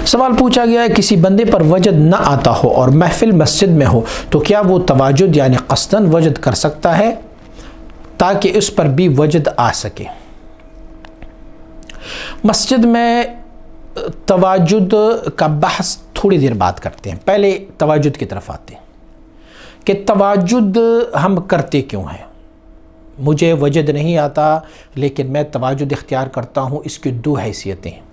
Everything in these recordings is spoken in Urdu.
سوال پوچھا گیا ہے کسی بندے پر وجد نہ آتا ہو اور محفل مسجد میں ہو تو کیا وہ تواجد یعنی قصداً وجد کر سکتا ہے تاکہ اس پر بھی وجد آ سکے؟ مسجد میں تواجد کا بحث تھوڑی دیر بات کرتے ہیں، پہلے تواجد کی طرف آتے ہیں کہ تواجد ہم کرتے کیوں ہیں؟ مجھے وجد نہیں آتا لیکن میں تواجد اختیار کرتا ہوں، اس کی دو حیثیتیں ہیں۔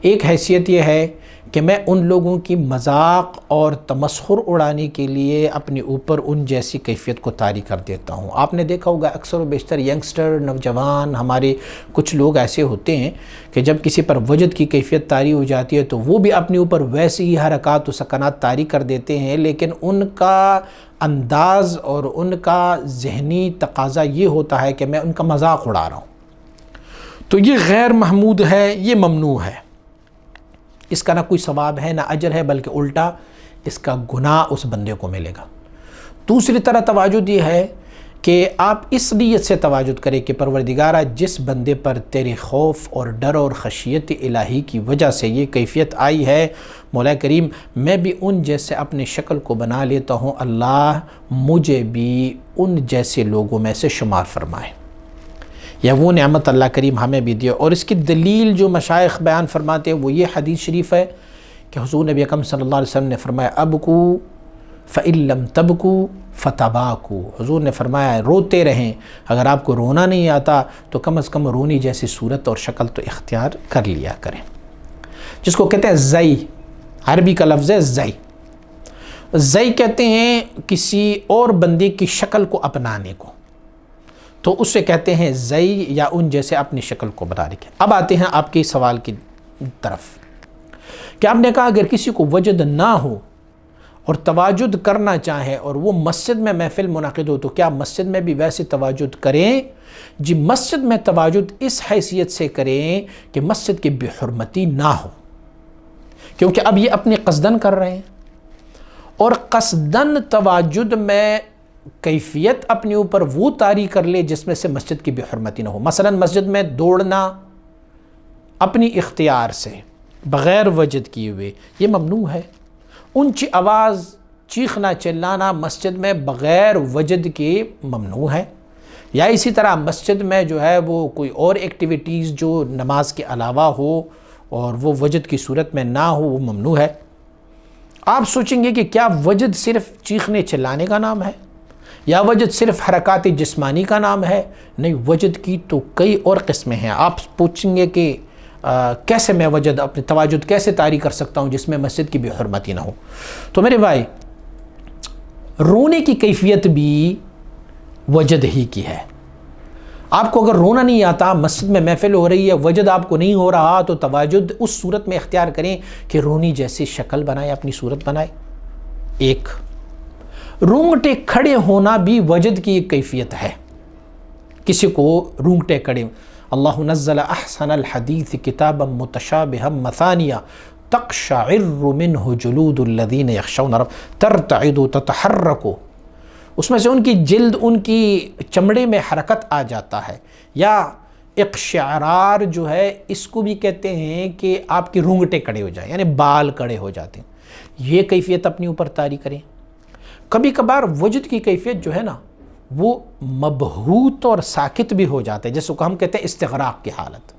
ایک حیثیت یہ ہے کہ میں ان لوگوں کی مذاق اور تمسخر اڑانے کے لیے اپنے اوپر ان جیسی کیفیت کو طاری کر دیتا ہوں۔ آپ نے دیکھا ہوگا اکثر و بیشتر ینگسٹر، نوجوان، ہمارے کچھ لوگ ایسے ہوتے ہیں کہ جب کسی پر وجد کی کیفیت طاری ہو جاتی ہے تو وہ بھی اپنے اوپر ویسے ہی حرکات و سکنات طاری کر دیتے ہیں، لیکن ان کا انداز اور ان کا ذہنی تقاضا یہ ہوتا ہے کہ میں ان کا مذاق اڑا رہا ہوں۔ تو یہ غیر محمود ہے، یہ ممنوع ہے، اس کا نہ کوئی ثواب ہے نہ اجر ہے، بلکہ الٹا اس کا گناہ اس بندے کو ملے گا۔ دوسری طرح تواجد یہ ہے کہ آپ اس نیت سے تواجد کریں کہ پروردگارہ جس بندے پر تیرے خوف اور ڈر اور خشیت الہی کی وجہ سے یہ کیفیت آئی ہے، مولا کریم میں بھی ان جیسے اپنے شکل کو بنا لیتا ہوں، اللہ مجھے بھی ان جیسے لوگوں میں سے شمار فرمائے، یا وہ نعمت اللہ کریم ہمیں بھی دیا۔ اور اس کی دلیل جو مشائخ بیان فرماتے ہیں وہ یہ حدیث شریف ہے کہ حضور نبی اکرم صلی اللہ علیہ وسلم نے فرمایا ابکو فإن لم تبکو فتباکو، حضور نے فرمایا روتے رہیں، اگر آپ کو رونا نہیں آتا تو کم از کم رونی جیسی صورت اور شکل تو اختیار کر لیا کریں، جس کو کہتے ہیں زئی، عربی کا لفظ ہے زئی۔ زئی کہتے ہیں کسی اور بندے کی شکل کو اپنانے کو، تو اس سے کہتے ہیں زئی یا ان جیسے اپنی شکل کو بنا رکھیں۔ اب آتے ہیں آپ کے سوال کی طرف کہ آپ نے کہا اگر کسی کو وجد نہ ہو اور تواجد کرنا چاہے اور وہ مسجد میں محفل منعقد ہو تو کیا مسجد میں بھی ویسے تواجد کریں؟ جی، مسجد میں تواجد اس حیثیت سے کریں کہ مسجد کی بے حرمتی نہ ہو، کیونکہ اب یہ اپنی قصدن کر رہے ہیں، اور قصدن تواجد میں کیفیت اپنے اوپر وہ طاری کر لے جس میں سے مسجد کی بے حرمتی نہ ہو۔ مثلا مسجد میں دوڑنا اپنی اختیار سے بغیر وجد کیے ہوئے یہ ممنوع ہے۔ اونچی آواز چیخنا چلانا مسجد میں بغیر وجد کے ممنوع ہے، یا اسی طرح مسجد میں جو ہے وہ کوئی اور ایکٹیویٹیز جو نماز کے علاوہ ہو اور وہ وجد کی صورت میں نہ ہو وہ ممنوع ہے۔ آپ سوچیں گے کہ کیا وجد صرف چیخنے چلانے کا نام ہے یا وجد صرف حرکات جسمانی کا نام ہے؟ نہیں، وجد کی تو کئی اور قسمیں ہیں۔ آپ پوچھیں گے کہ کیسے میں وجد اپنے تواجد کیسے طاری کر سکتا ہوں جس میں مسجد کی بے حرمتی نہ ہو؟ تو میرے بھائی، رونے کی کیفیت بھی وجد ہی کی ہے۔ آپ کو اگر رونا نہیں آتا، مسجد میں محفل ہو رہی ہے، وجد آپ کو نہیں ہو رہا، تو تواجد اس صورت میں اختیار کریں کہ رونی جیسی شکل بنائے، اپنی صورت بنائے۔ ایک رونگٹے کھڑے ہونا بھی وجد کی ایک کیفیت ہے، کسی کو رونگٹے کھڑے، اللہ نزل احسن الحدیث کتابا متشابہا مثانیہ تقشعر منہ جلود الذین یخشون ربهم ترتعد تتحرک، اس میں سے ان کی جلد، ان کی چمڑے میں حرکت آ جاتا ہے۔ یا اقشعرار جو ہے اس کو بھی کہتے ہیں کہ آپ کی رونگٹے کھڑے ہو جائیں، یعنی بال کھڑے ہو جاتے ہیں، یہ کیفیت اپنی اوپر طاری کریں۔ کبھی کبھار وجد کی کیفیت جو ہے نا وہ مبہوت اور ساکت بھی ہو جاتے ہیں، جیسے کو ہم کہتے ہیں استغراق کی حالت۔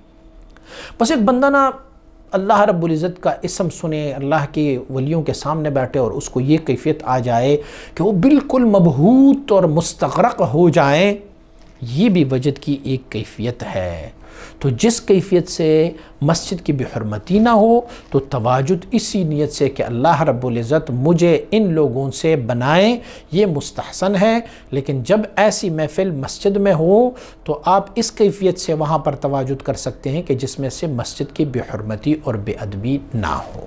بس ایک بندہ نا اللہ رب العزت کا اسم سنے، اللہ کے ولیوں کے سامنے بیٹھے اور اس کو یہ کیفیت آ جائے کہ وہ بالکل مبہوت اور مستغرق ہو جائیں، یہ بھی وجد کی ایک کیفیت ہے۔ تو جس کیفیت سے مسجد کی بے حرمتی نہ ہو تو تواجد اسی نیت سے کہ اللہ رب العزت مجھے ان لوگوں سے بنائیں، یہ مستحسن ہے۔ لیکن جب ایسی محفل مسجد میں ہو تو آپ اس کیفیت سے وہاں پر تواجد کر سکتے ہیں کہ جس میں سے مسجد کی بے حرمتی اور بے ادبی نہ ہو۔